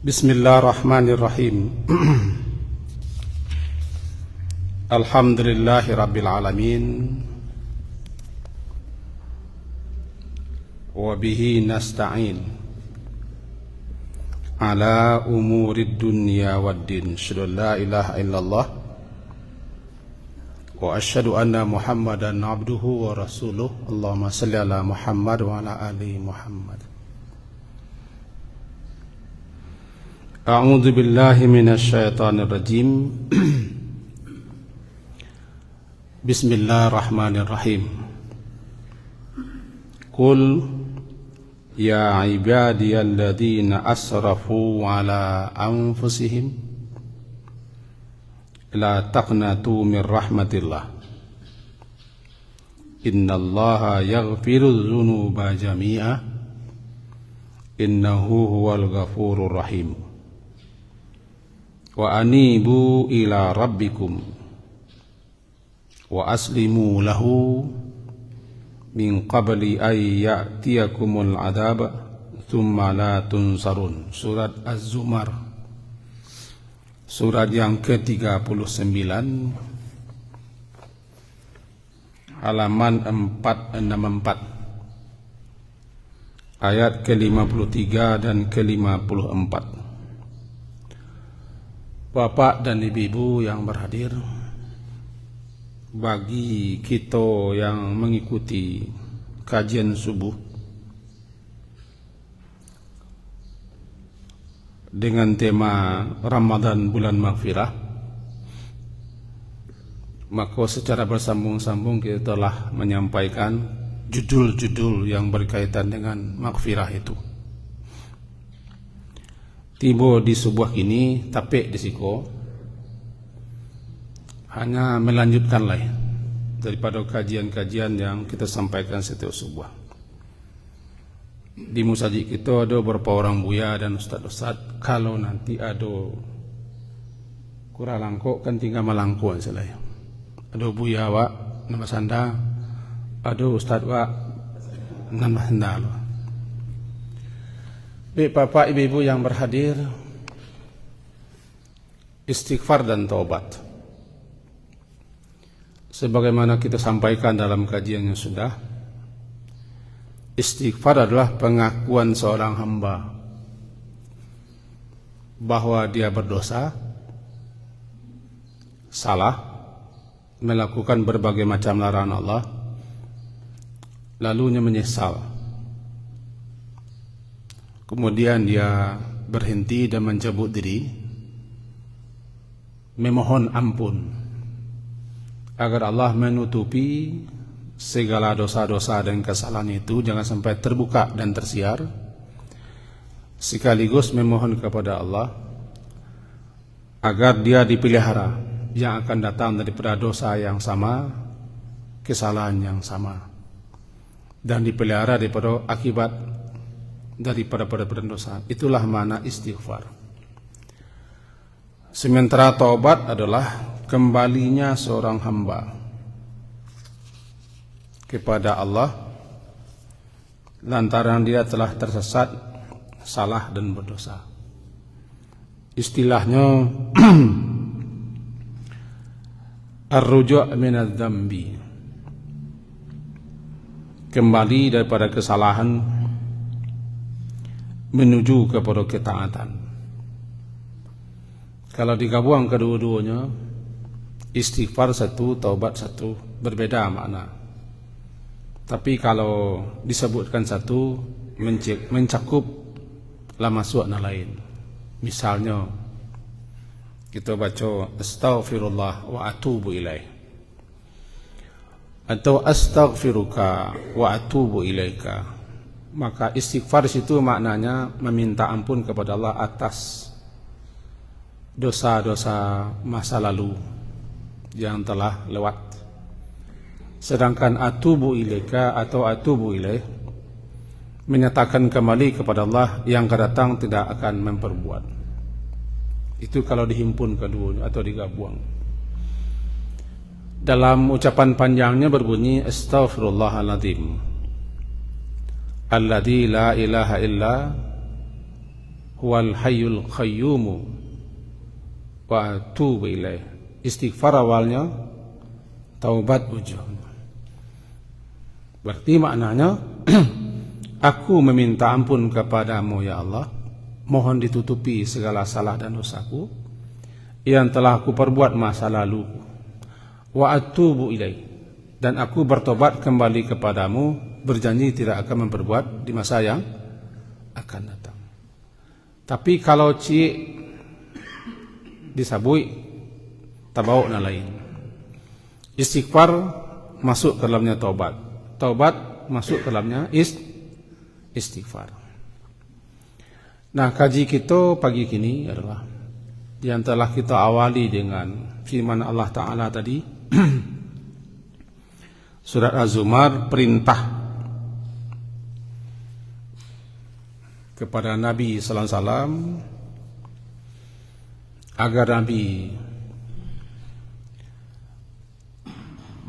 Bismillahirrahmanirrahim. Alhamdulillahi rabbil alamin. Wa bihi nasta'in ala umurid dunya waddin. Asyhadu an la ilaha illallah wa asyhadu anna Muhammadan abduhu wa rasuluh. Allahumma salli ala Muhammad wa ala ali Muhammad. A'udzu billahi minasy syaithanir rajim. Bismillahirrahmanirrahim. Qul ya ibadiyalladzina asrafu ala anfusihim la taqnatu min rahmatillah. Innallaha yaghfiru dzunuba jami'a. Innahu huwal ghafurur rahim. Wa anibu ila rabbikum wa aslimu lahu min qabli ay ya'tiyakumul adab thumma la tunsarun. Surat Az-Zumar, surat yang ke-39, halaman 464, ayat ke-53 dan ke-54. Bapak dan ibu-ibu yang berhadir, bagi kita yang mengikuti kajian subuh dengan tema Ramadan bulan maghfirah, maka secara bersambung-sambung kita telah menyampaikan judul-judul yang berkaitan dengan maghfirah itu. Tiba di sebuah kini, tapi di siko hanya melanjutkan lah daripada kajian-kajian yang kita sampaikan setiap sebuah. Di musajid kita ada beberapa orang buya dan ustad-ustad. Kalau nanti ada kurang langkok kan tinggal melangkuk saja. Ada buya wak nama sanda, ada ustad wak nama sanda. Baik bapak ibu-ibu yang berhadir, istighfar dan taubat, sebagaimana kita sampaikan dalam kajian yang sudah, istighfar adalah pengakuan seorang hamba bahwa dia berdosa, salah, melakukan berbagai macam larangan Allah, lalunya menyesal. Kemudian dia berhenti dan mencabut diri, memohon ampun agar Allah menutupi segala dosa-dosa dan kesalahan itu jangan sampai terbuka dan tersiar, sekaligus memohon kepada Allah agar dia dipelihara yang akan datang daripada dosa yang sama, kesalahan yang sama, dan dipelihara daripada akibat daripada dosa. Itulah makna istighfar. Sementara taubat adalah kembalinya seorang hamba kepada Allah lantaran dia telah tersesat, salah dan berdosa. Istilahnya ar-ruju' minadz-dzambi, kembali daripada kesalahan menuju kepada ketaatan. Kalau digabung kedua-duanya, istighfar satu, taubat satu, berbeda makna. Tapi kalau disebutkan satu, mencakup lah masuk yang lain. Misalnya kita baca astaghfirullah wa atubu ilaih, atau astaghfiruka wa atubu ilaika. Maka istighfar situ maknanya meminta ampun kepada Allah atas dosa-dosa masa lalu yang telah lewat. Sedangkan atubu ilaika atau atubu ilaih menyatakan kembali kepada Allah yang akan datang tidak akan memperbuat. Itu kalau dihimpun kedua atau digabung. Dalam ucapan panjangnya berbunyi astaghfirullahaladzim alladzi la ilaha illa huwal hayyul qayyum wa atubu ilaih. Istighfar awalnya, taubat ujungnya. Berarti maknanya aku meminta ampun kepadamu ya Allah, mohon ditutupi segala salah dan dosaku yang telah aku perbuat masa lalu. Wa atubu ilaih, dan aku bertobat kembali kepadamu, berjanji tidak akan memperbuat di masa yang akan datang. Tapi kalau cik disabui, tabau na lain. Istighfar masuk ke dalamnya taubat, taubat masuk ke dalamnya istighfar. Nah, kaji kita pagi kini adalah yang telah kita awali dengan firman Allah Ta'ala tadi. Surat Az-Zumar, perintah kepada Nabi sallallahu alaihi wasallam agar Nabi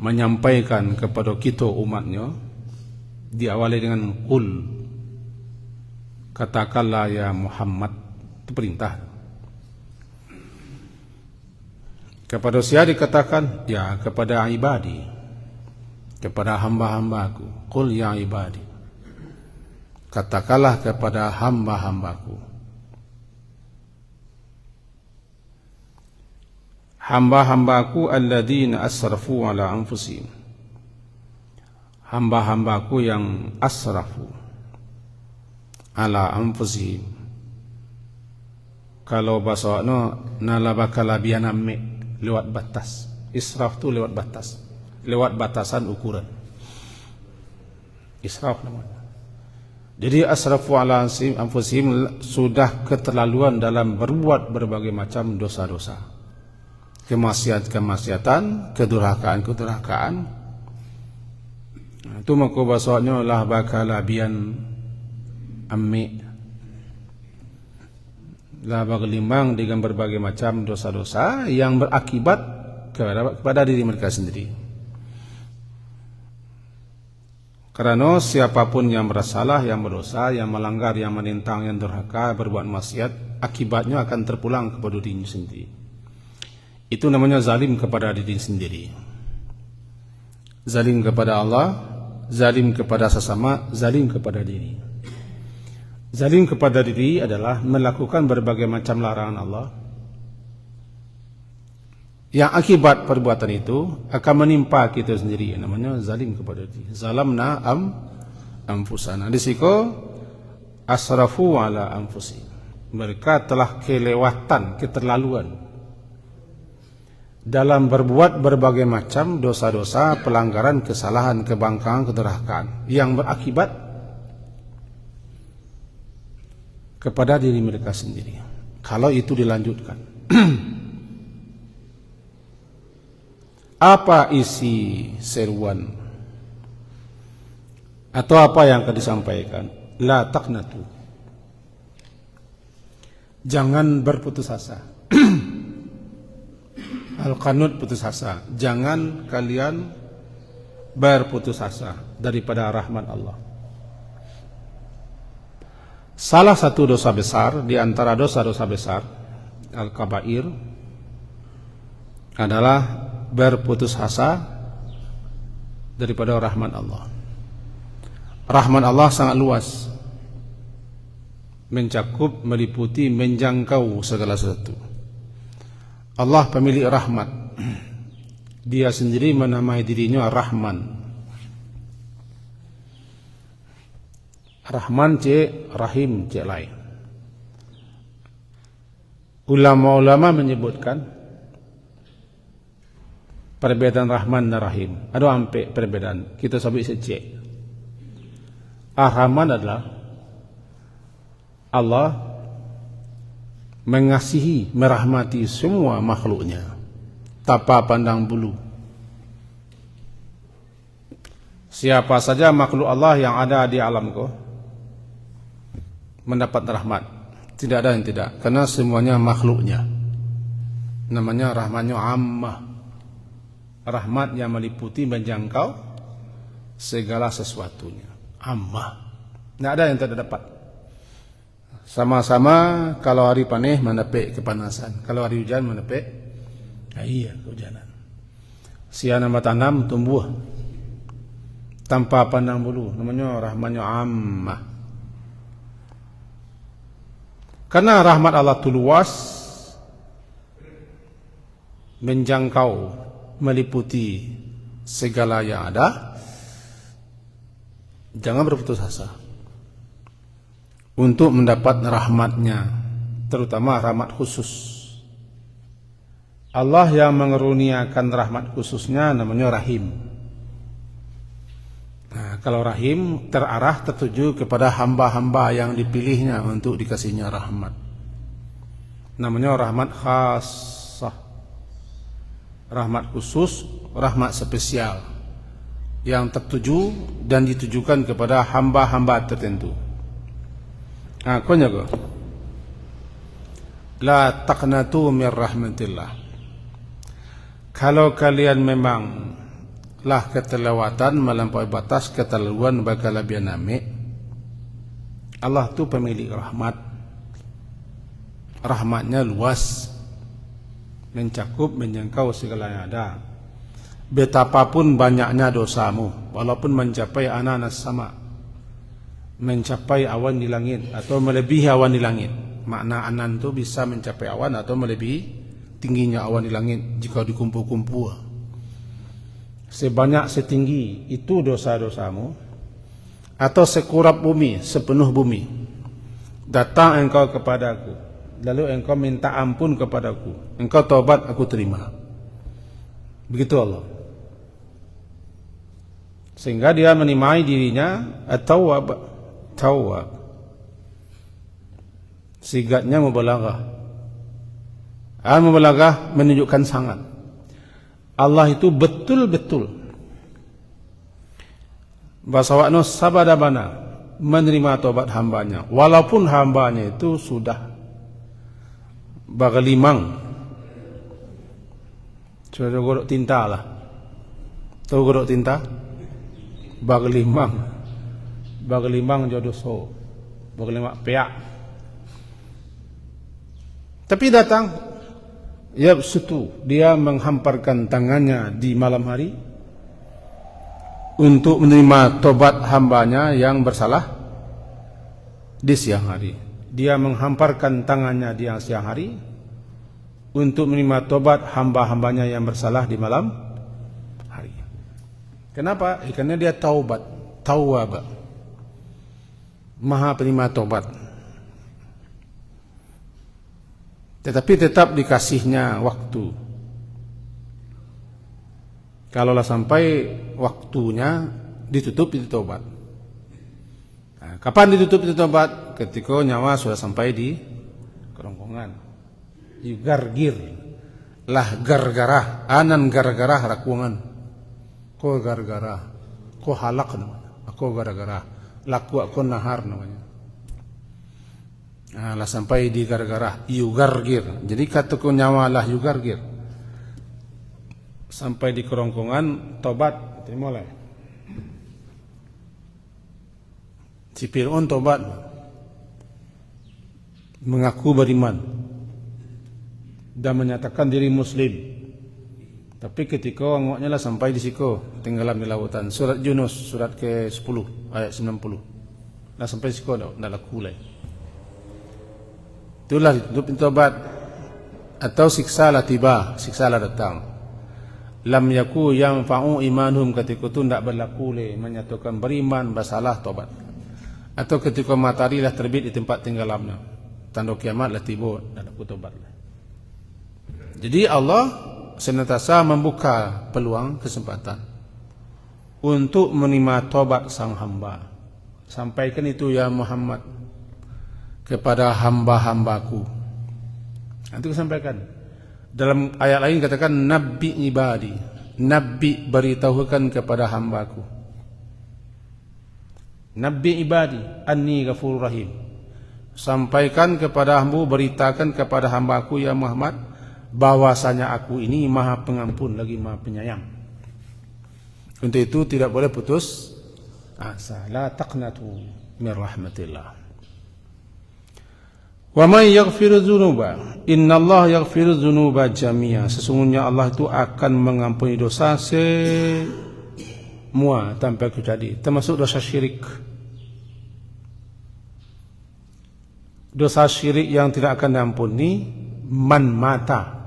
menyampaikan kepada kita umatnya, diawali dengan qul, katakanlah ya Muhammad. Itu perintah. Kepada siapa dikatakan? Ya, kepada ibadi, kepada hamba-hambaku. Qul ya ibadi, katakanlah kepada hamba-hambaku. Hamba-hambaku alladzina asrafu ala anfusihim, hamba-hambaku yang asrafu ala anfusihim. Kalau bahasa nalabakalabian amme, lewat batas. Israf tu lewat batas, lewat batasan ukuran. Israf namanya. Jadi asrafu ala anfusihim, sudah keterlaluan dalam berbuat berbagai macam dosa-dosa, kemaksiatan, kedurhakaan. Itu maka bahasanya lah bakalabian ammi, lah bergelimbang dengan berbagai macam dosa-dosa yang berakibat kepada diri mereka sendiri. Karena siapapun yang bersalah, yang berdosa, yang melanggar, yang menentang, yang durhaka, berbuat maksiat, akibatnya akan terpulang kepada dirinya sendiri. Itu namanya zalim kepada diri sendiri. Zalim kepada Allah, zalim kepada sesama, zalim kepada diri. Zalim kepada diri adalah melakukan berbagai macam larangan Allah, yang akibat perbuatan itu akan menimpa kita sendiri. Namanya zalim kepada diri. Zalamna anfusana. Di situ asrafu ala anfusi, mereka telah kelewatan, keterlaluan dalam berbuat berbagai macam dosa-dosa, pelanggaran, kesalahan, kebangkangan, kedurhakaan yang berakibat kepada diri mereka sendiri. Kalau itu dilanjutkan, apa isi seruan atau apa yang akan disampaikan? La taqnatu, jangan berputus asa. Al-qanut, putus asa. Jangan kalian berputus asa daripada rahmat Allah. Salah satu dosa besar di antara dosa-dosa besar, al-kabair, adalah berputus asa daripada rahmat Allah. Rahmat Allah sangat luas, mencakup, meliputi, menjangkau segala sesuatu. Allah pemilik rahmat. Dia sendiri menamai dirinya Rahman. Rahman cek Rahim cek lain. Ulama-ulama menyebutkan perbedaan Rahman dan Rahim. Ada ampe perbedaan. Kita sabit secek. Rahman adalah Allah mengasihi, merahmati semua makhluknya tanpa pandang bulu. Siapa saja makhluk Allah yang ada di alam ko mendapat rahmat. Tidak ada yang tidak, karena semuanya makhluknya. Namanya rahmatnya ammah, rahmat yang meliputi, menjangkau segala sesuatunya. Ammah, tidak ada yang tidak dapat. Sama-sama kalau hari panas menepek kepanasan, kalau hari hujan menepek kehujanan. Siang nama tanam tumbuh tanpa pandang bulu, namanya rahmatnya ammah. Karena rahmat Allah itu luas, menjangkau, meliputi segala yang ada. Jangan berputus asa untuk mendapat rahmatnya, terutama rahmat khusus. Allah yang mengeruniakan rahmat khususnya namanya Rahim. Nah, kalau Rahim terarah, tertuju kepada hamba-hamba yang dipilihnya untuk dikasihnya rahmat. Namanya rahmat khassah, rahmat khusus, rahmat spesial yang tertuju dan ditujukan kepada hamba-hamba tertentu. Nah, konya ko. La taqnatu min rahmatillah. Kalau kalian memang lah keterlewatan, melampaui batas, keterlaluan, berkelebihan nami, Allah tu pemilik rahmat. Rahmatnya luas, mencakup, menjangkau segala yang ada. Betapapun banyaknya dosamu, walaupun mencapai ananas sama, mencapai awan di langit atau melebihi awan di langit. Makna anan itu bisa mencapai awan atau melebihi tingginya awan di langit jika dikumpul-kumpul. Sebanyak setinggi itu dosa-dosamu, atau sekurap bumi, sepenuh bumi, datang engkau kepadaku, lalu engkau minta ampun kepadaku, engkau taubat, aku terima. Begitu Allah. Sehingga dia menimai dirinya at-tawwab, tawwab. Sigatnya mubalaghah. Mubalaghah menunjukkan sangat. Allah itu betul-betul basawakno sabadabana menerima taubat hambanya, walaupun hambanya itu sudah bagelimang, sudah gorok tinta lah. Tahu gorok tinta? Bagelimang jodoh so, bagelimang peak. Tapi datang, ya setu, dia menghamparkan tangannya di malam hari untuk menerima tobat hambanya yang bersalah di siang hari. Dia menghamparkan tangannya di siang hari untuk menerima tobat hamba-hambanya yang bersalah di malam hari. Kenapa? Karena dia taubat, tawwab, maha penerima tobat. Tetapi tetap dikasihnya waktu. Kalaulah sampai waktunya ditutup itu tobat. Nah, kapan ditutup itu tobat? Ketika nyawa sudah sampai di kerongkongan. Yugargir lah gargara, anan gargara rakungan. Ko gargara, ko halak namanya. Aku gara-gara, laku aku nahar namanya. Nah, lah sampai di gara-gara yugargir. Jadi kata ku nyawa lah yugargir. Sampai di kerongkongan tobat, mulai. Si Fir'aun tobat, mengaku beriman dan menyatakan diri muslim. Tapi ketika ngoknya lah sampai di siku, tenggelam di lautan. Surat Yunus, surat ke-10 ayat 90. Lah sampai siku dah laku lah. Itulah ditutup tobat. Atau siksa lah tiba, siksa lah datang. Lam yaku yang fa'u imanhum, ketika itu tidak berlaku le menyatakan beriman, bersalah tobat. Atau ketika matahari lah terbit di tempat tenggelamnya, tanda kiamat lah tiba, dan aku tobat lah. Jadi Allah senantiasa membuka peluang, kesempatan untuk menerima tobat sang hamba. Sampaikan itu ya Muhammad kepada hamba-hambaku. Nanti aku sampaikan. Dalam ayat lain katakan Nabi ibadi, Nabi beritahukan kepada hambaku. Nabi ibadi anni ghafurur rahim. Sampaikan kepada hambaku, beritakan kepada hambaku ya Muhammad, bahwasanya aku ini maha pengampun lagi maha penyayang. Untuk itu tidak boleh putus asa. La taqnatu min rahmatillah. Wa may yaghfiru dzunuba, innallaha yaghfiru dzunuba jami'a. Sesungguhnya Allah itu akan mengampuni dosa semua tanpa kecuali, termasuk dosa syirik. Dosa syirik yang tidak akan diampuni man mata,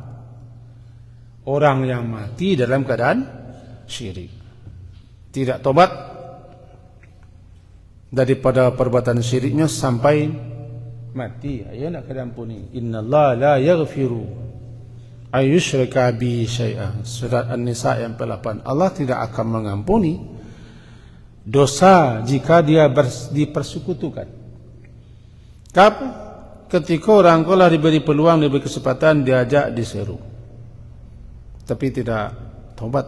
orang yang mati dalam keadaan syirik, tidak tobat daripada perbuatan syiriknya sampai mati, ia nak diampuni. Innallaha la yaghfiru ayyushraka bi syai'an. Surat An-Nisa yang ke-8. Allah tidak akan mengampuni dosa jika dia dipersekutukan. Ketika orang telah diberi peluang, diberi kesempatan, diajak, diseru, tapi tidak taubat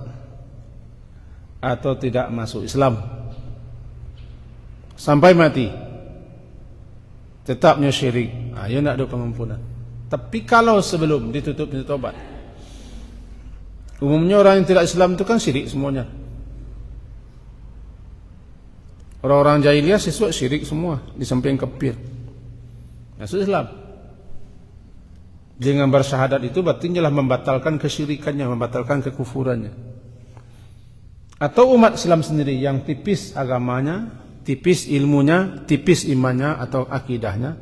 atau tidak masuk Islam sampai mati, tetapnya syirik, ia nak ada pengampunan. Tapi kalau sebelum ditutup pintu taubat, umumnya orang yang tidak Islam itu kan syirik semuanya. Orang-orang jahiliyah siswa syirik semua, di samping kafir. Masuk Islam dengan bersyahadat itu berarti jelas membatalkan kesyirikannya, membatalkan kekufurannya. Atau umat Islam sendiri yang tipis agamanya, tipis ilmunya, tipis imannya atau akidahnya,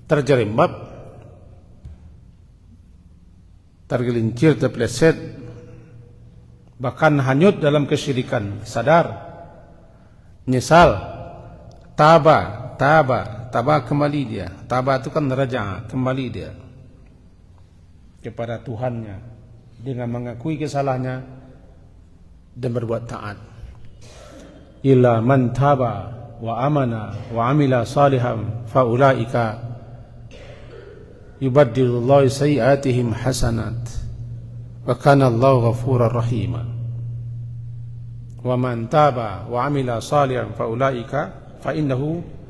terjerembab, tergelincir, terpeleset, bahkan hanyut dalam kesyirikan, sadar, nyesal, Taba kembali dia. Taba itu kan raja, kembali dia kepada Tuhannya dengan mengakui kesalahannya dan berbuat taat. Illa man taba wa amana wa amila salihan fa ulaika yubaddilullahu sayyi'atihim hasanat wa kana Allahu ghafurar rahima. Wa man taba wa amila salihan fa ulaika fa innahu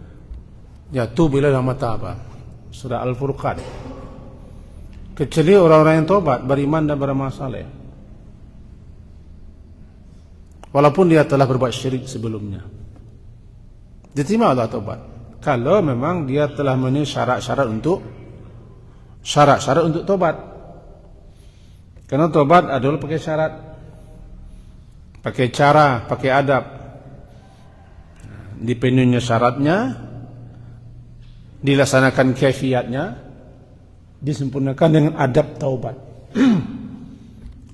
yatubu ila mataba. Surah Al-Furqan. Kecuali orang-orang yang tobat, beriman dan beramal saleh, walaupun dia telah berbuat syirik sebelumnya, diterima Allah tobat. Kalau memang dia telah memenuhi syarat-syarat untuk tobat. Karena tobat adalah pakai syarat, pakai cara, pakai adab. Dipenuhinya syaratnya, dilaksanakan kaifiatnya, disempurnakan dengan adab taubat.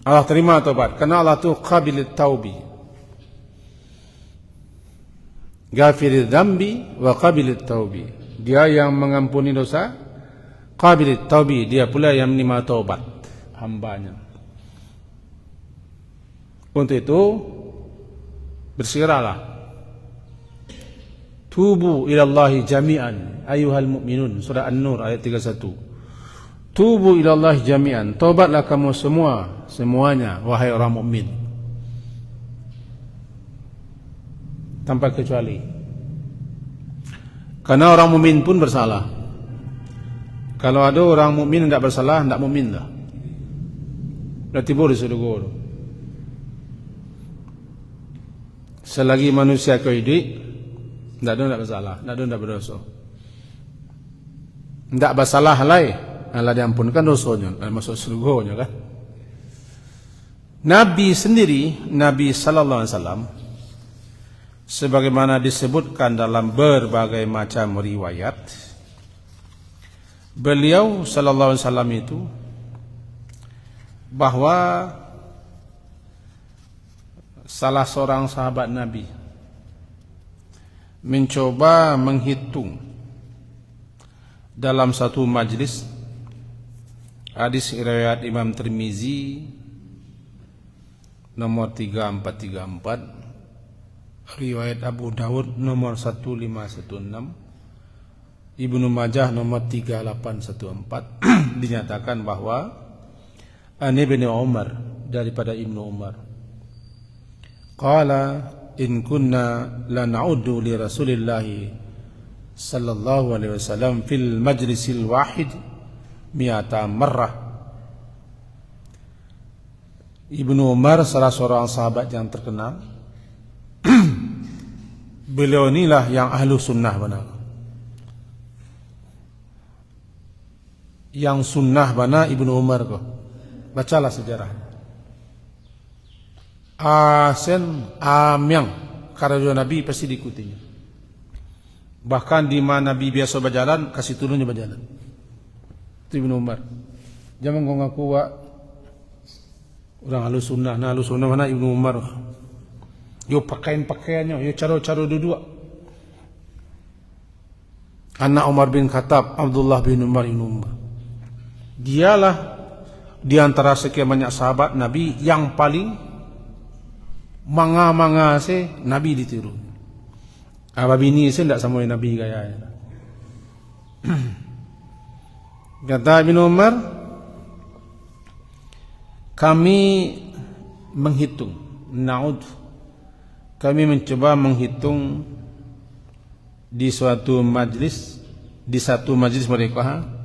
Allah terima taubat karena Allah itu qabilit taubi, ghafiriz dzambi wa qabilit taubi. Dia yang mengampuni dosa, qabilit taubi, dia pula yang menerima taubat hambanya. Untuk itu bersegeralah, tubu ilallahi jami'an ayyuhal mu'minun. Surah An-Nur ayat 31. Tubu ilallahi jami'an, taubatlah kamu semuanya wahai orang mukmin, tanpa kecuali. Karena orang mukmin pun bersalah. Kalau ada orang mukmin yang tidak bersalah, tidak mukmin dah. Berarti boleh sedekah. Selagi manusia hidup, tidak ada bersalah, tidak berdosa. Tidak bersalah halai, Allah diampunkan dosanya, masuk surganya kan. Nabi sendiri, Nabi sallallahu alaihi wasallam, sebagaimana disebutkan dalam berbagai macam riwayat, beliau sallallahu alaihi wasallam itu bahwa salah seorang sahabat Nabi mencoba menghitung dalam satu majlis, hadis riwayat Imam Tirmizi nomor 3434, riwayat Abu Dawud nomor 1516, Ibnu Majah nomor 3814 dinyatakan bahwa Ani bin Umar, daripada Ibnu Umar, qala in kunna la na'uddu li Rasulillah sallallahu alaihi wasallam fil majlisil wahid mi'ata marrah. Ibnu Umar salah seorang sahabat yang terkenal. Beliau inilah yang ahlu sunnah benar. yang sunnah bana Ibnu Umar ko. Bacalah sejarah. Asen amyang karajo Nabi pasti diikutinya. Bahkan di mana Nabi biasa berjalan, kasih turunnya berjalan. Itu Ibnu Umar. Jangan kau ngaku wa orang halus sunnah mana Ibnu Umar. Yo pakaiannya, yo caro duduk. Anak Umar bin Khattab, Abdullah bin Umar Ibnu Umar. Dialah di antara sekian banyak sahabat Nabi yang paling manga se Nabi ditiru. Ababini se tidak sama Nabi gaya. Kata Ibnu Umar, kami menghitung, kami mencoba menghitung di suatu majlis, di satu majlis mereka.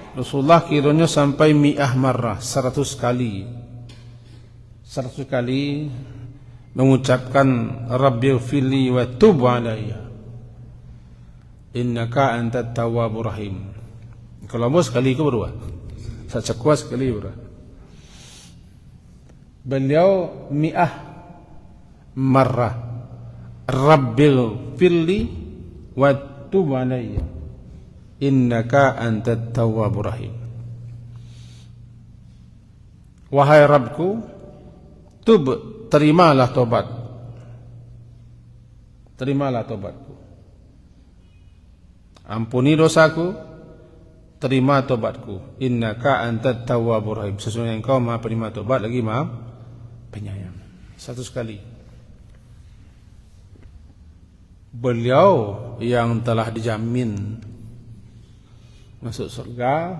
Rasulullah kiranya sampai mi'ah marrah, 100 kali mengucapkan Rabbighfirli wa tub alayya innaka antat tawwabur rahim. Kalau mau sekali ke berdua, saya cekuas sekali berdua. Beliau mi'ah marrah Rabbighfirli wa tub alayya innaka antat tawwabur rahim. Wahai Rabbku, terimalah tobatku. Ampuni dosaku, terima tobatku. Innaka antat tawwabur rahim. Sesungguhnya engkau Maha penerima tobat lagi Maha penyayang. 100 kali. Beliau yang telah dijamin masuk surga,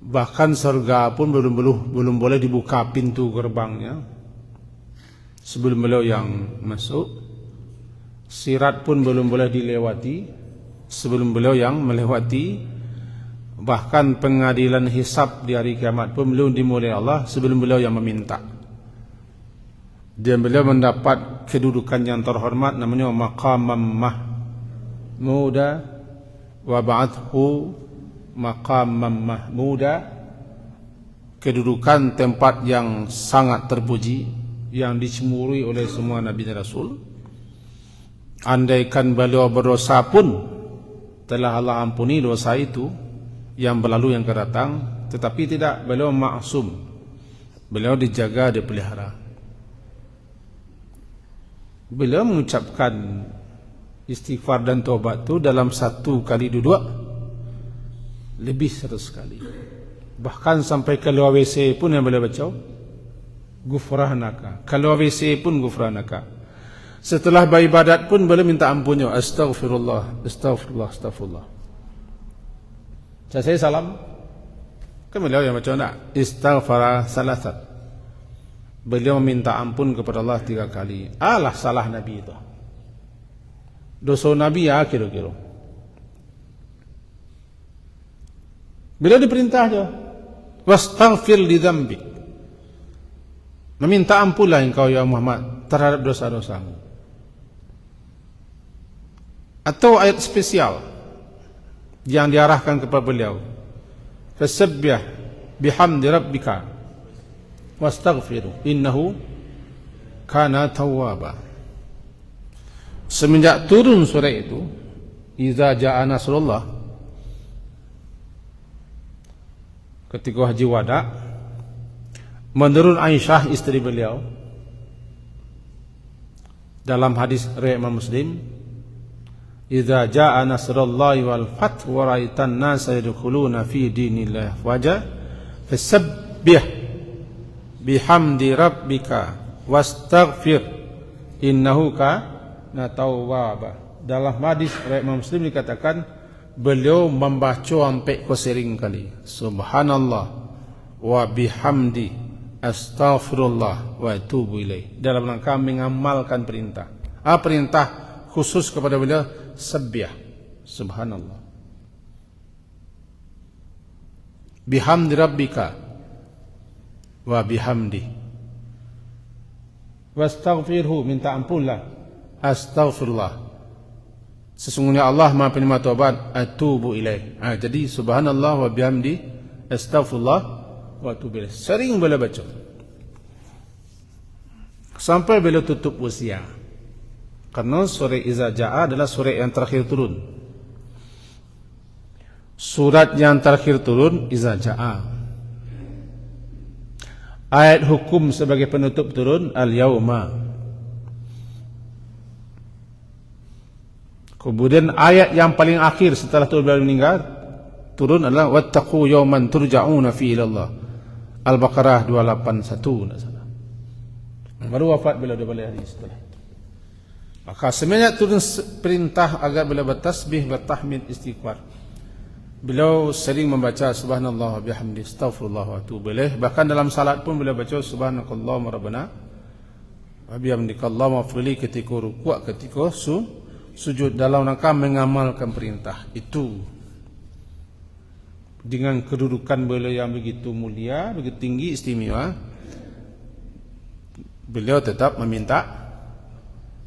bahkan surga pun belum boleh dibuka pintu gerbangnya sebelum beliau yang masuk. Sirat pun belum boleh dilewati sebelum beliau yang melewati. Bahkan pengadilan hisab di hari kiamat pun belum dimulai Allah sebelum beliau yang meminta. Dan beliau mendapat kedudukan yang terhormat namanya maqamam mahmuda wa ba'athu maqamam mahmuda, kedudukan tempat yang sangat terpuji yang dicemurui oleh semua nabi dan rasul. Andaikan beliau berdosa pun telah Allah ampuni dosa itu yang berlalu yang akan datang, tetapi tidak, beliau maksum, beliau dijaga, dipelihara. Beliau mengucapkan istighfar dan taubat itu dalam 1 kali duduk lebih 100 kali. Bahkan sampai keluar WC pun yang beliau baca gufranaka, keluar WC pun gufranaka. Setelah beribadat pun beliau minta ampunnya, astaghfirullah. Saya salam, kan beliau yang baca nak istighfar salasat. Beliau meminta ampun kepada Allah 3 kali. Alah salah Nabi itu. Dosa Nabi ya kira-kira. Beliau diperintah aja, wastaghfir li dzambik. Meminta ampunlah engkau ya Muhammad terhadap dosa-dosamu. Atau ayat spesial yang diarahkan kepada beliau, fasabbih bihamdi rabbika wastaghfiru innahu kana tawwaba. Semenjak turun surah itu, iza ja'a nasrullah, ketika haji wada, menurut Aisyah istri beliau dalam hadis riwayat Imam Muslim, idza jaa nasrullahi wal fath wa ra'aitan nasa yadkhuluna fi dinillahi afwaja fasabbih bihamdi rabbika wastaghfir innahu kana tawwaba. Dalam hadis riwayat Imam Muslim dikatakan beliau membaca sampai kesering kali subhanallah wa bihamdi astaghfirullah wa atubu ilaih, dalam rangka mengamalkan perintah. Perintah khusus kepada beliau sabbih subhanallah bihamdi rabbika wa bihamdi wastaghfirhu, minta ampunlah, astaghfirullah. Sesungguhnya Allah Maha penerima taubat, atubu ilaih. Jadi subhanallah wa bihamdi, astaghfirullah wa atubu ilaih. Sering boleh baca. Sampai beliau tutup usia. Karena surah Iza Ja'a adalah surah yang terakhir turun. Surat yang terakhir turun Iza Ja'a. Ayat hukum sebagai penutup turun Al-Yawma. Kemudian ayat yang paling akhir setelah beliau meninggal turun adalah wattaqu yawman turja'una fihi ila Allah. Al-Baqarah 281. Baru wafat beliau 2 hari setelah itu. Maka semenjak turun perintah agar beliau bertasbih, bertahmid, istighfar, beliau sering membaca subhanallah wa bihamdi, astaghfirullah wa atubu ilaih. Bahkan dalam salat pun beliau baca subhanakallahumma rabbana wa bihamdika allahumma ighfirli ketika rukuk, ketika sujud, dalam rangka mengamalkan perintah itu. Dengan kedudukan beliau yang begitu mulia, begitu tinggi, istimewa, beliau tetap meminta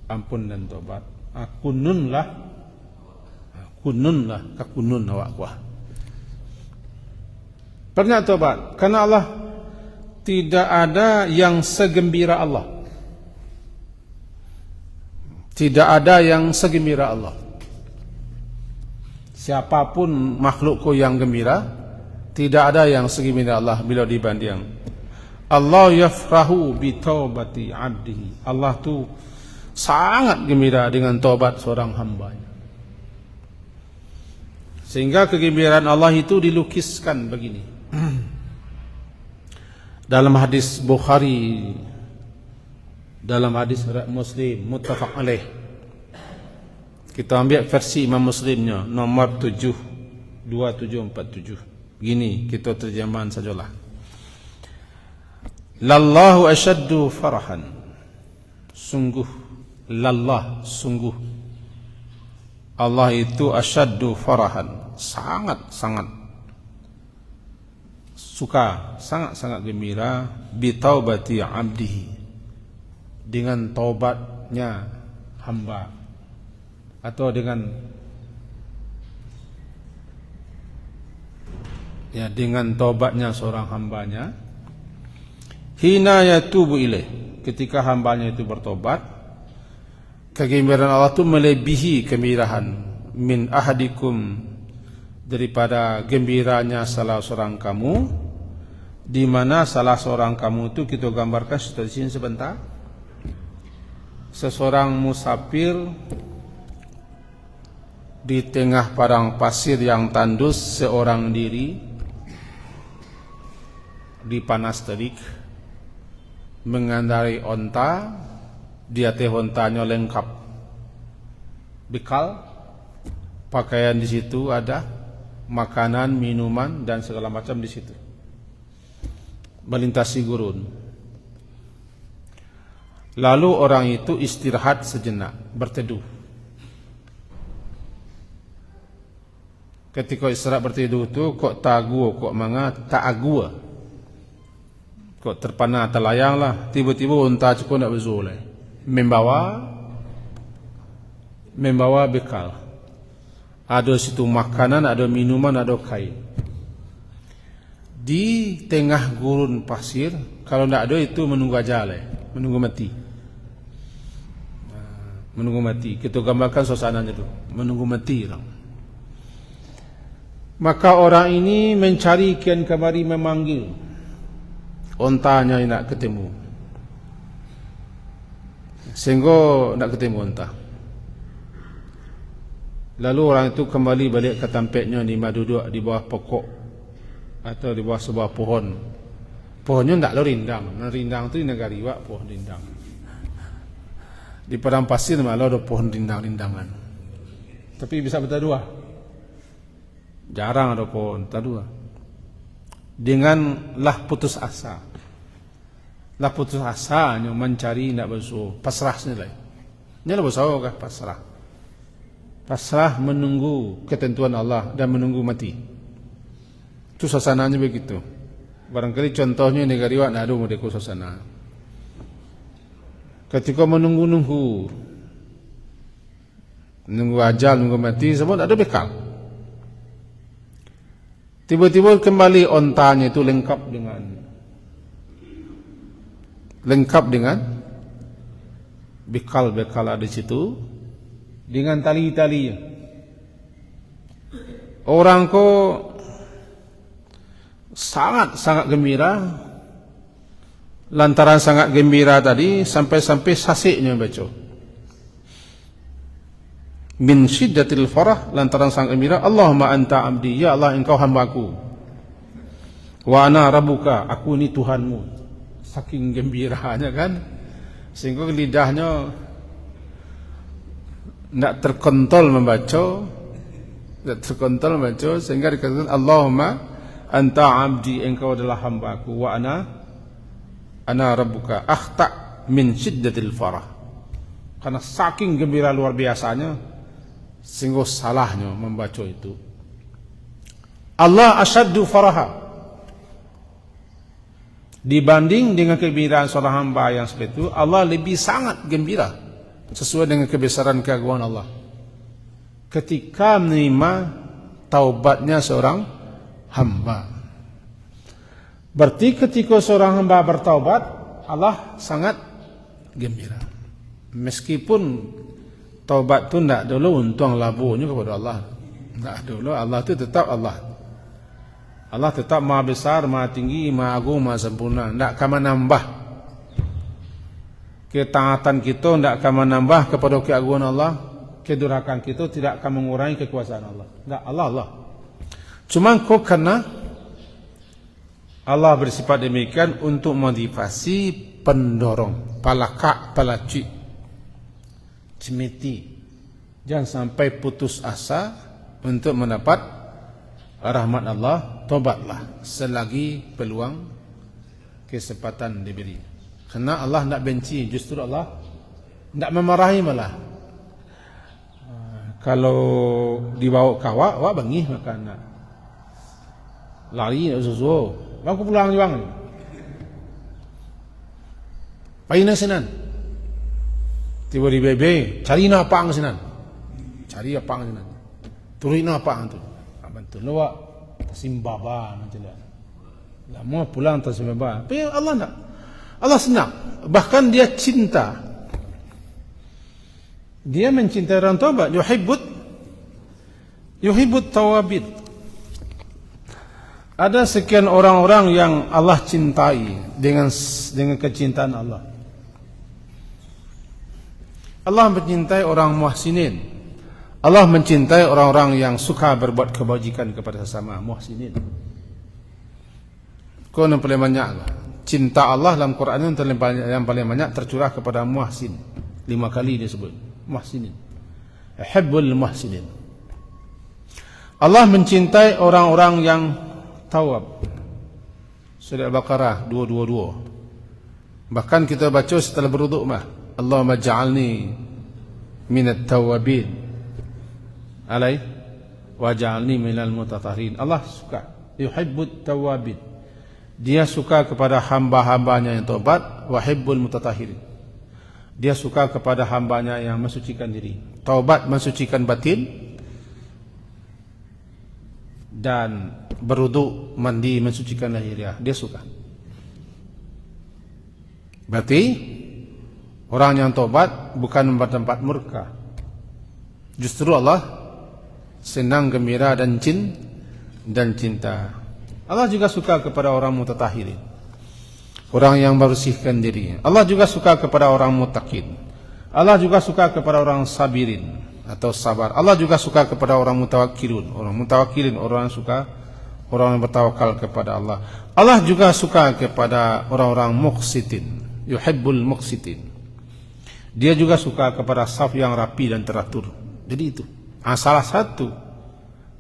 ampun dan tobat. Kununlah kakunun awak kuah. Pernah tobat, karena Allah tidak ada yang segembira Allah. Tidak ada yang segembira Allah. Siapapun makhlukku yang gembira, tidak ada yang segembira Allah bila dibanding. Allah yafrahu bi taubati abdihi. Allah tu sangat gembira dengan taubat seorang hambanya. Sehingga kegembiraan Allah itu dilukiskan begini. Dalam hadis Bukhari, dalam hadis Muslim muttafaq alaih. Kita ambil versi Imam Muslimnya nomor 2747. Begini kita terjemahan sajalah. Lallahu ashaddu farahan. Sungguh lallah, sungguh Allah itu asyaddu farahan, sangat-sangat suka, sangat-sangat gembira bi taubati abdihi, dengan taubatnya hamba, atau dengan taubatnya seorang hambanya. Hina yatubu ilaih, ketika hambanya itu bertobat, kegembiraan Allah itu melebihi kegembiraan min ahadikum, daripada gembiranya salah seorang kamu, di mana salah seorang kamu itu kita gambarkan situasi sebentar. Seseorang musafir di tengah padang pasir yang tandus seorang diri di panas terik, mengendarai onta, di atas ontanya lengkap bekal, pakaian di situ ada, makanan, minuman dan segala macam di situ. Melintasi gurun. Lalu orang itu istirahat sejenak, berteduh. Ketika istirahat berteduh itu kok tagu, kok manga tak agua, kok terpana terlayang lah. Tiba-tiba unta cukup nak berzulai, membawa bekal. Ada situ makanan, ada minuman, ada kain. Di tengah gurun pasir, kalau tidak ada itu menunggu ajal, menunggu mati. Menunggu mati. Kita gambarkan suasananya itu, menunggu mati orang. Maka orang ini mencari kian kemari, memanggil ontanya nak ketemu, sehingga nak ketemu onta. Lalu orang itu kembali balik ke tempatnya, di duduk di bawah pokok atau di bawah sebuah pohon. Pohonnya tidak rindang. Rindang itu di negara Iwak pohon rindang. Di padang pasir malah ada pohon rindang-rindangan. Tapi bisa bertadua. Jarang ada pohon tadua. Dengan lah putus asa. Lah putus asa hanya mencari nak bersuah. Pasrah sendiri. Ini lah bersuah kah pasrah. Pasrah menunggu ketentuan Allah dan menunggu mati. Itu suasananya begitu. Barangkali contohnya negara Iwak nak ada model suasana. Ketika menunggu-nunggu, nunggu ajal, nunggu mati, semua tak ada bekal. Tiba-tiba kembali ontanya itu lengkap dengan bekal-bekal ada di situ, dengan tali-talinya. Orang ko sangat gembira. Lantaran sangat gembira tadi, sampai-sampai sasiknya baca. Min syiddatil farah, lantaran sangat gembira, Allahumma anta abdi, ya Allah engkau hambaku. Wa ana rabbuka, aku ini Tuhanmu. Saking gembiranya kan, sehingga lidahnya tidak terkontrol membaca, sehingga dikatakan Allahumma anta abdi, engkau adalah hambaku. Wa ana rabbuka, akhta min syiddatil farah. Karena saking gembira luar biasanya, sehingga salahnya membaca itu. Allah asyaddu faraha, dibanding dengan kegembiraan seorang hamba yang seperti itu, Allah lebih sangat gembira sesuai dengan kebesaran keagungan Allah ketika menerima taubatnya seorang hamba. Berarti ketika seorang hamba bertaubat, Allah sangat gembira. Meskipun taubat itu tidak dulu untung labuhnya kepada Allah. Tidak dulu, Allah itu tetap Allah. Allah tetap maha besar, maha tinggi, maha agung, maha sempurna. Tidak akan menambah ketaatan kita, tidak akan menambah kepada keagungan Allah. Kedurhakaan kita tidak akan mengurangi kekuasaan Allah. Tidak, Allah. Cuma kok karena Allah bersifat demikian untuk motivasi pendorong, palaka, palacik, cemeti. Jangan sampai putus asa untuk mendapat rahmat Allah. Tobatlah selagi peluang kesempatan diberi. Karena Allah tidak benci, justru Allah tidak memarahi malah. Kalau dibawa kawak, wak bangih makan nak lari nak susu. Aku pulang juga. Paina sinan. Tiba di bebe, cari napang sinan. Cari apang sinan. Turi napang tu. Bantu lawak simbaba nanti lah. Lama pulang tersimbaba. Tapi Allah nak. Allah senang. Bahkan dia cinta. Dia mencintai orang taubat. Yuhibbut tawabin. Ada sekian orang-orang yang Allah cintai dengan kecintaan Allah. Allah mencintai orang muhsinin. Allah mencintai orang-orang yang suka berbuat kebajikan kepada sesama, muhsinin. Kau yang paling banyak cinta Allah dalam Quran yang paling banyak tercurah kepada muhsin. 5 kali disebut muhsinin. Yuhibbul muhsinin. Allah mencintai orang-orang yang tawab. Surah Al-Baqarah 222. Bahkan kita baca setelah berwuduk mah, Allahumma ja'alni minat tawabin alai wa ja'alni minal mutatahhirin. Allah suka, yuhibbut tawabin. Dia suka kepada hamba-hambanya yang taubat, wa hibbul mutatahhirin. Dia suka kepada hambanya yang mensucikan diri. Taubat mensucikan batin, dan berwuduk mandi mensucikan lahiriah. Dia suka. Berarti orang yang taubat bukan bertempat murka. Justru Allah senang, gembira dan cinta. Allah juga suka kepada orang mutatahhirin, orang yang bersihkan diri. Allah juga suka kepada orang muttaqin. Allah juga suka kepada orang sabirin atau sabar. Allah juga suka kepada orang mutawakkilun, orang yang suka, orang yang bertawakal kepada Allah. Allah juga suka kepada orang-orang muqsitin, yuhibbul muqsitin. Dia juga suka kepada saf yang rapi dan teratur. Jadi itu salah satu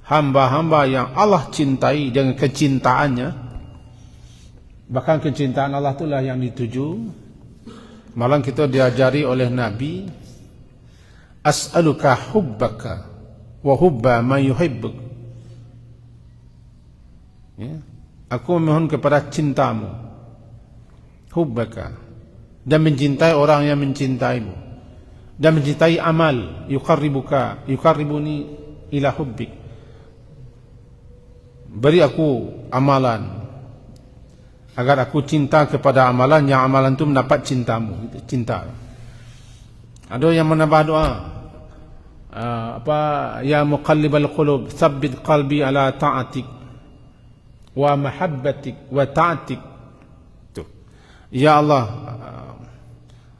hamba-hamba yang Allah cintai dengan kecintaannya. Bahkan kecintaan Allah itulah yang dituju. Malah kita diajari oleh Nabi, as'aluka hubbaka wa hubba man yuhibbuk. Ya. Aku memohon kepada cintamu, hubbaka, dan mencintai orang yang mencintaimu. dan mencintai amal, yuqarribuni ila hubbik. Beri aku amalan agar aku cinta kepada amalan, yang amalan itu mendapat cintamu, gitu, cinta. Ada yang menambah doa, ya muqallibal qulub tsabbit qalbi ala ta'atik wa mahabbatik wa ta'atik. Tuh. Ya Allah,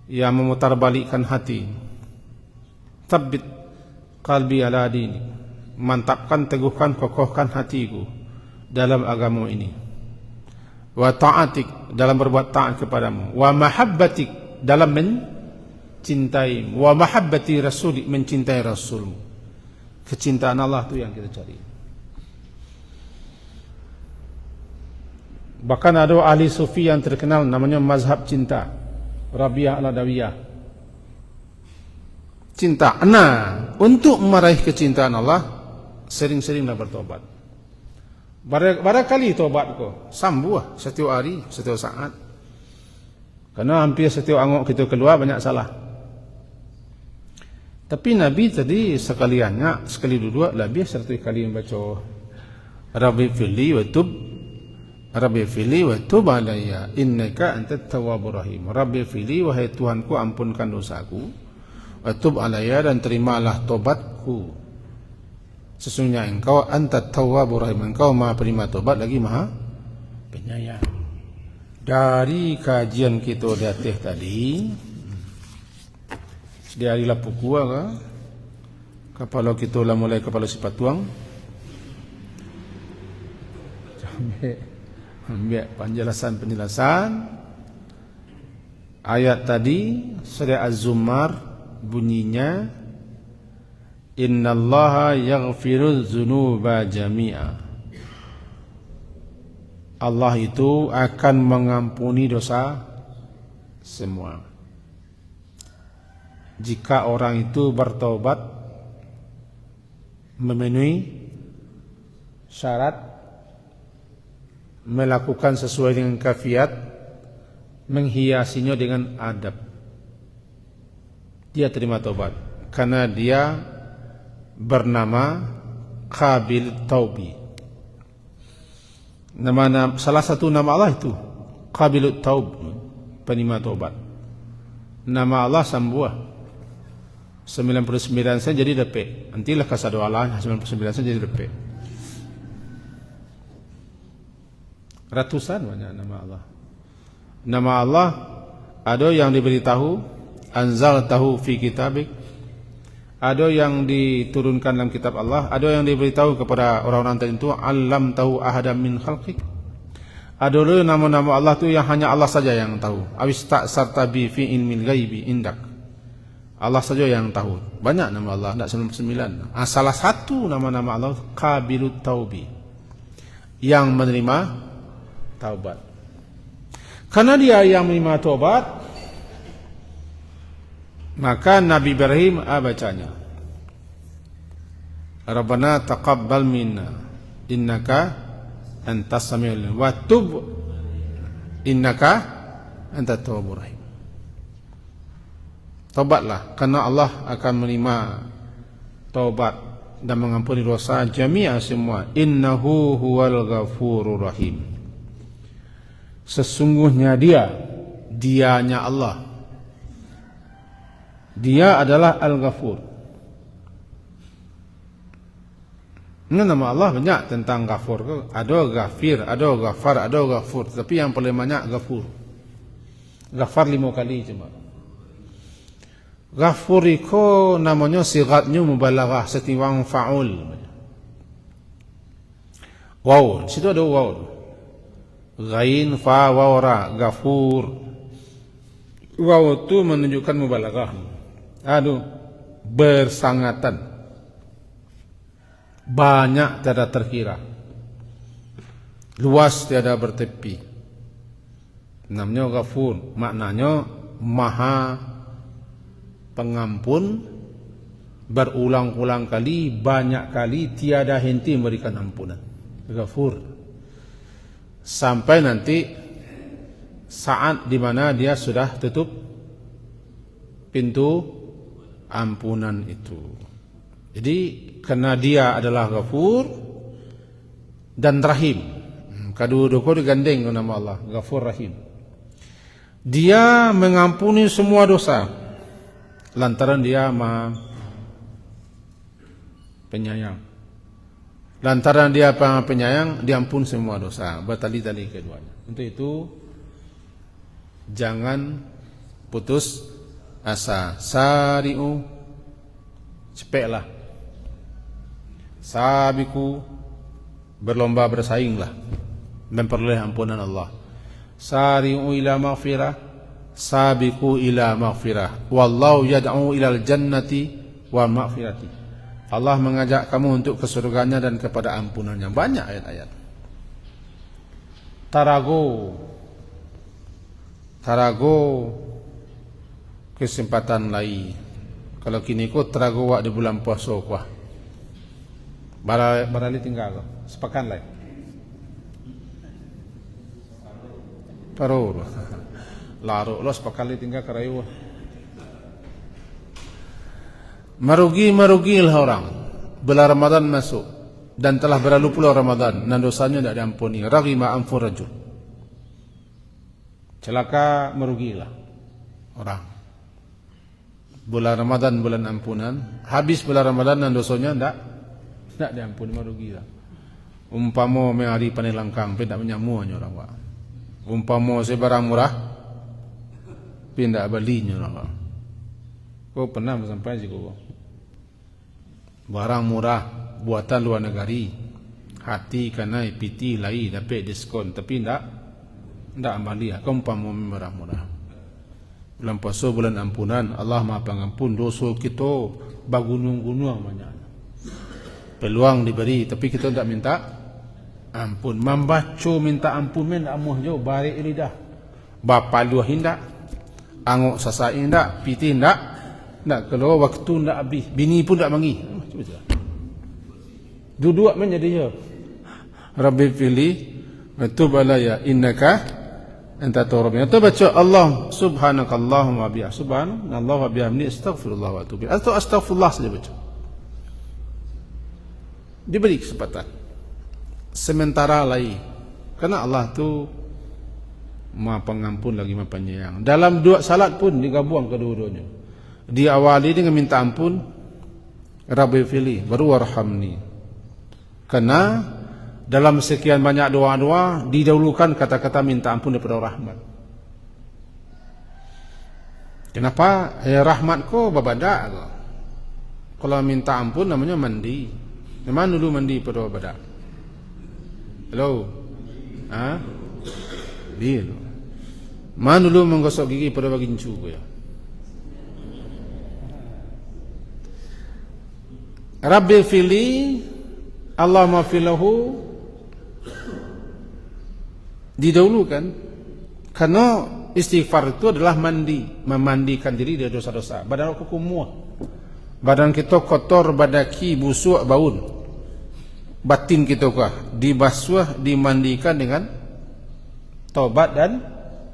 yang memutarbalikkan hati, tsabbit qalbi ala dini, mantapkan, teguhkan, kokohkan hatiku dalam agama ini. Wa ta'atik, dalam berbuat taat kepadamu. Wa mahabbatik, dalam mencintai. Wa mahabbati rasulik, mencintai rasulmu. Kecintaan Allah itu yang kita cari. Bahkan ada ahli sufi yang terkenal namanya mazhab cinta, Rabi'ah al-Adawiyah. Cinta. Nah, untuk meraih kecintaan Allah, sering-seringlah bertobat. Barangkali tobat ko sambuh setiap hari, setiap saat. Karena hampir setiap angok kita keluar banyak salah. Tapi Nabi tadi sekaliannya, sekali dua lebih satu kali membaca Rabbi fili wa tub, Rabbi fili wa tub alayya innaka antat tawwabur rahim. Rabbi fili, wahai Tuhanku, ampunkan dosaku, wa tub alayya, dan terimalah tobatku. Sesungguhnya engkau antat tawwabur rahim, engkau maha penerima tobat lagi maha penyayang. Dari kajian kita di atas tadi, di hari lapu kuah kepala kita lah mulai kepala sifat tuang, ambil penjelasan ayat tadi surah Az-Zumar, bunyinya innallaha yaghfiruz dzunuba jami'a. Allah itu akan mengampuni dosa semua jika orang itu bertobat, memenuhi syarat, melakukan sesuai dengan kafiat, menghiasinya dengan adab. Dia terima tobat karena dia bernama Qabil Taubi. Salah satu nama Allah itu Qabilut Taub, penerima tobat. Nama Allah sambuah 99 saja jadi depek. Nantilah kasado Allah 99 saja jadi depek. Ratusan banyak nama Allah. Nama Allah ada yang diberitahu anzaltahu fi kitabik, ada yang diturunkan dalam kitab Allah, ada yang diberitahu kepada orang-orang tertentu, alam tahu ahadam min khalqik. Ada dulu nama-nama Allah tu yang hanya Allah saja yang tahu. Awis ta'sarta bi fi ilmil ghaibi indak. Allah saja yang tahu. Banyak nama Allah, tidak 99. Salah satu nama-nama Allah Qabilut Taubi, yang menerima taubat. Karena dia yang menerima taubat, maka Nabi Ibrahim bacanya Rabbana taqabbal minna innaka antas samiul alim wa tub innaka antat tawwabur rahim. Taubatlah karena Allah akan menerima taubat dan mengampuni dosa jami'a semua. Innahu huwal ghafurur rahim. Sesungguhnya dianya Allah, dia adalah Al-Ghafur. Ini nama Allah banyak tentang Ghafur. Ada Ghafir, ada Ghafar, ada Ghafur. Tapi yang paling banyak Ghafur. Ghafar 5 kali cuma. Ghafur itu namanya sigatnya mubalaghah, setiwang fa'ul. Waw, situ ada waw. Ghain, fa, waw, ra, Ghafur. Waw itu menunjukkan mubalaghah. Aduh, bersangatan, banyak tiada terkira, luas tiada bertepi. Namanya Ghafur, maknanya maha pengampun, berulang-ulang kali, banyak kali, tiada henti memberikan ampunan. Ghafur. Sampai nanti saat di mana dia sudah tutup pintu ampunan itu. Jadi karena dia adalah Ghafur dan Rahim, kedua-dua digandeng nama Allah, Ghafur Rahim. Dia mengampuni semua dosa lantaran dia Maha Penyayang. Lantaran dia Maha Penyayang, diampun semua dosa, bertali-tali keduanya. Untuk itu jangan putus asa. Sari'u, cepatlah. Sabiku, berlomba bersainglah memperoleh ampunan Allah. Sari'u ila maghfirah, sabiqu ila maghfirah, wallahu yad'u ilal jannati wa maghfirati. Allah mengajak kamu untuk ke surganya dan kepada ampunannya. Banyak ayat-ayat. Tarago kesempatan lain. Kalau kini ko tarago wak di bulan puasa kuah. Barali tinggal sepekan lain. Parur. Laruk lo sepekan lain tinggal karayu. Merugilah orang. Bila Ramadan masuk dan telah berlalu pula Ramadan dan dosanya tidak diampuni. Raghima anfur rajul. Celaka, merugilah orang. Bulan Ramadan bulan ampunan, habis bulan Ramadan dan dosanya tidak diampuni, merugilah. Umpama hari panai langkang, tidak menyamuanya orang wak. Umpama sebarang murah, tidak belinya orang wak. Kau pernah sampai sih kau? Barang murah buatan luar negeri, hati kanai piti lai dapat diskon, tapi tidak amalia. Kau umpama barang murah. Bulan puasa bulan ampunan, Allah Maha Pengampun dosa kita bagunung-gunung banyak. Peluang diberi tapi kita tidak minta ampun. Membaca minta ampun men amuh jo barik lidah. Bapa luah hindak, angok sasai hindak, piti hindak. Nak kalau waktu tidak habis, bini pun tidak mangi. Duduk menjadi je. Rabbi fili wa tub alayya innaka anta tawwabun. Atau baca Allah subhanakallahumma wa bihamdika subhanallah wa bihamdihi astaghfirullah wa atubu ilaih. Atau astaghfirullah saja baca. Diberi kesempatan. Sementara lain. Karena Allah tu Maha Pengampun lagi Maha Penyayang. Dalam dua salat pun digabung kedua-duanya. Diawali dengan minta ampun, Rabbi fili, baru warhamni. Karena dalam sekian banyak doa-doa didahulukan kata-kata minta ampun daripada rahmat. Kenapa? Rahmatku babadak. Kalau minta ampun namanya mandi. Memang dulu mandi pada babadak. Hello? Dia. Mana dulu menggosok gigi pada bagincu ya. Rabbil fili Allahumma filahu didahulukan karena istighfar itu adalah memandikan diri dari dosa-dosa. Badan aku kumuh, badan kita kotor, badaki, busuk, baun. Batin kita kah dibasuh, dimandikan dengan taubat dan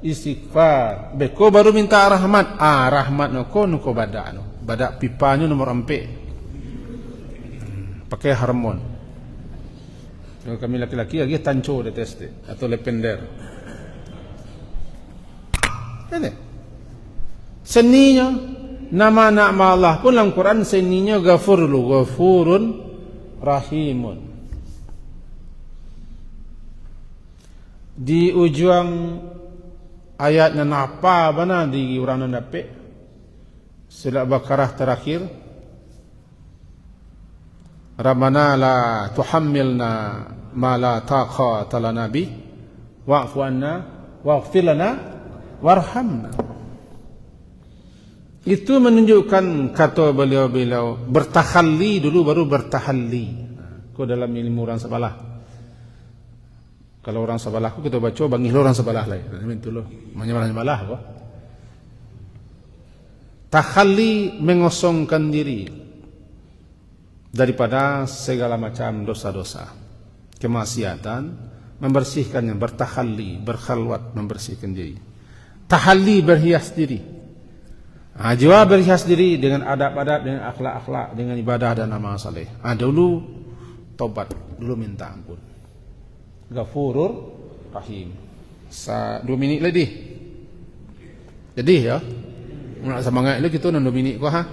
istighfar. Beko baru minta rahmat. Rahmat nuko badak pipanya nomor 4. Pakai harmon. Kalau kami laki-laki lagi tanco de teste atau lepender. Ini seninya nama-nama Allah pun dalam Quran seninya Ghafurun Rahimun. Di ujung ayatnya napa bana di urang dapat surat Baqarah terakhir, Rabbana la tuhammilna ma la taqata lana bi wa'fu anna waghfir lana warhamna. Itu menunjukkan kata beliau bertahalli dulu baru bertahalli. Kau dalam ilmu orang sebelah. Kalau orang sebelah aku kita baca bangih orang sebelah lain. Itu loh. Mana sebelah apa? Tahalli mengosongkan diri daripada segala macam dosa-dosa, kemaksiatan, membersihkannya, bertahalli, berkhalwat, membersihkan diri. Tahalli berhias diri. Jiwa berhias diri dengan adab-adab, dengan akhlak-akhlak, dengan ibadah dan amal saleh. Dulu tobat, dulu minta ampun. Ghafurur Rahim. 2 minit lagi. Jadi ya, nak semangat lu kita 2 minit kau ha.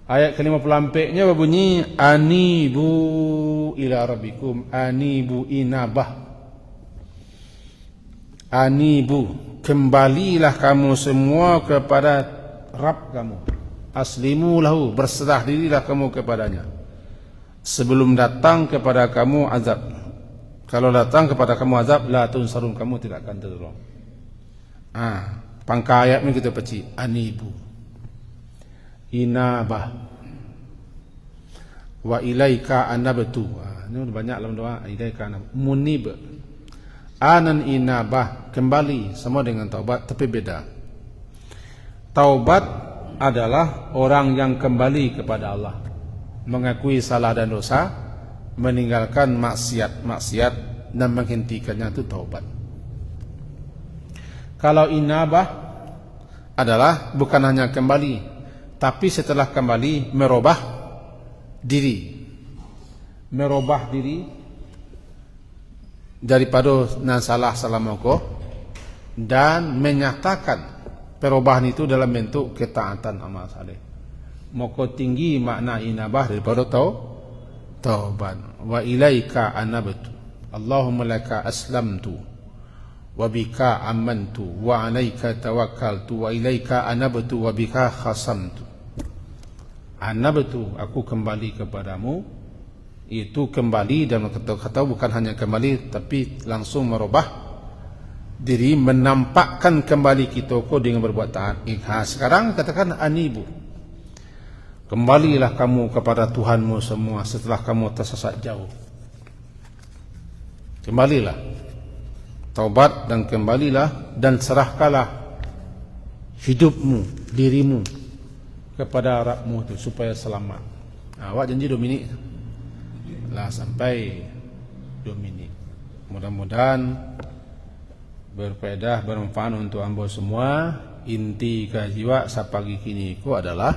Ayat ke-54-nya berbunyi anibu ila rabbikum, anibu inabah. Anibu, kembalilah kamu semua kepada Rabb kamu. Aslimu lahu, berserah dirilah kamu kepadanya. Sebelum datang kepada kamu azab. Kalau datang kepada kamu azab, la tunsarun, kamu tidak akan tertolong. Pangka ayat ni kita peci. Anibu, inabah, wa ilaika anabtu. Ini banyak dalam doa. Ilaika anabtu, munib. Anan inabah, kembali, sama dengan taubat tapi beda. Taubat adalah orang yang kembali kepada Allah, mengakui salah dan dosa, meninggalkan maksiat dan menghentikannya, itu taubat. Kalau inabah adalah bukan hanya kembali, tapi setelah kembali merubah diri. Merubah diri daripada salah moko dan menyatakan perubahan itu dalam bentuk ketaatan amal saleh. Moko tinggi makna inabah daripada taubat. Wa ilaika anabtu, Allahumma laka aslamtu wa bika amantu wa alaika tawakkaltu wa ilaika anabtu wa bika khasamtu. Anabtu, aku kembali kepadamu. Itu kembali, dan kata bukan hanya kembali tapi langsung merubah diri, menampakkan kembali kita dengan berbuat taat. Sekarang katakan anibu, kembalilah kamu kepada Tuhanmu semua setelah kamu tersesat jauh. Kembalilah, taubat dan kembalilah, dan serahkanlah hidupmu, dirimu kepada Rabbmu itu supaya selamat. Awak janji 2 minit lah, sampai 2 minit. Mudah-mudahan berfaedah, bermanfaat untuk anda semua. Inti kajiwa sapagi kini ku adalah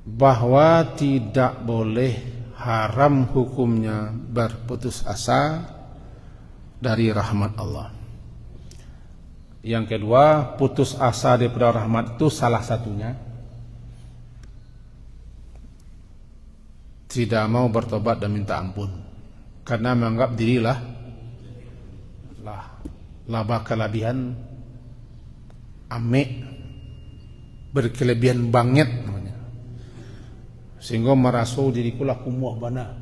bahwa tidak boleh, haram hukumnya berputus asa dari rahmat Allah. Yang kedua, putus asa daripada rahmat itu salah satunya tidak mau bertobat dan minta ampun, karena menganggap dirilah laba kelebihan, amek, berkelebihan banget namanya, sehingga merasa dirikulah kumuh bana,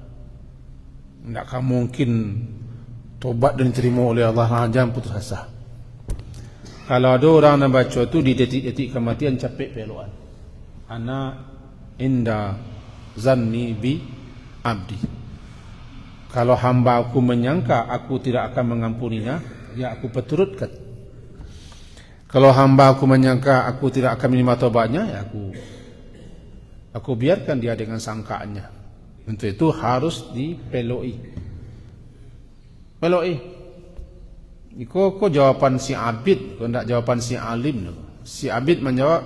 tidak akan mungkin tobat dan diterima oleh Allah. Jangan putus asa. Kalau ada orang yang baca itu di detik-detik kematian, capek peluan, ana inda zanni bi abdi. Kalau hamba aku menyangka aku tidak akan mengampuninya, ya aku perturutkan. Kalau hamba aku menyangka aku tidak akan menerima taubatnya, ya aku biarkan dia dengan sangkaannya. Untuk itu harus dipeloi. Kok jawapan si abid, kok tidak jawapan si alim. Si abid menjawab,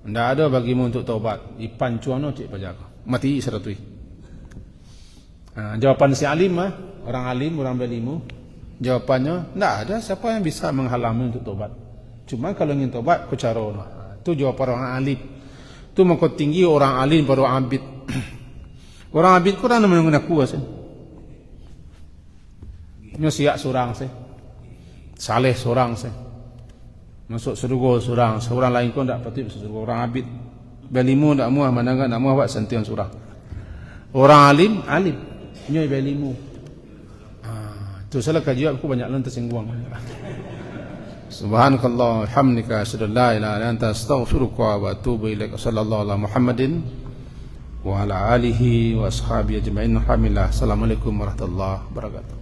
tidak ada bagimu untuk taubat. Ipancuano cik pajaga, mati seratui. Jawapan si alim, orang alim, orang berimu, jawapannya, tidak ada siapa yang bisa menghalangmu untuk taubat. Cuma kalau ingin taubat, kau cara. Itu jawapan orang alim. Itu makin tinggi orang alim pada orang abid. Orang abid kau tak namanya aku sih. Siak surang sih, saleh surang sih, masuk surga surang. Seorang lain kau tak patut masuk surga. Orang abid belimu tak muah, mana enggak nak muah buat sentian surang. Orang alim nyoi belimu. Tu salah kajian aku banyak lan tersinggung. Subhanakallah hamdika asyhadu an la ilaha illa anta astaghfiruka wa atubu ilaik. Sallallahu ala Muhammadin wa ala alihi wa ashabihi ajma'in. Alhamdulillah. Assalamualaikum warahmatullahi wabarakatuh.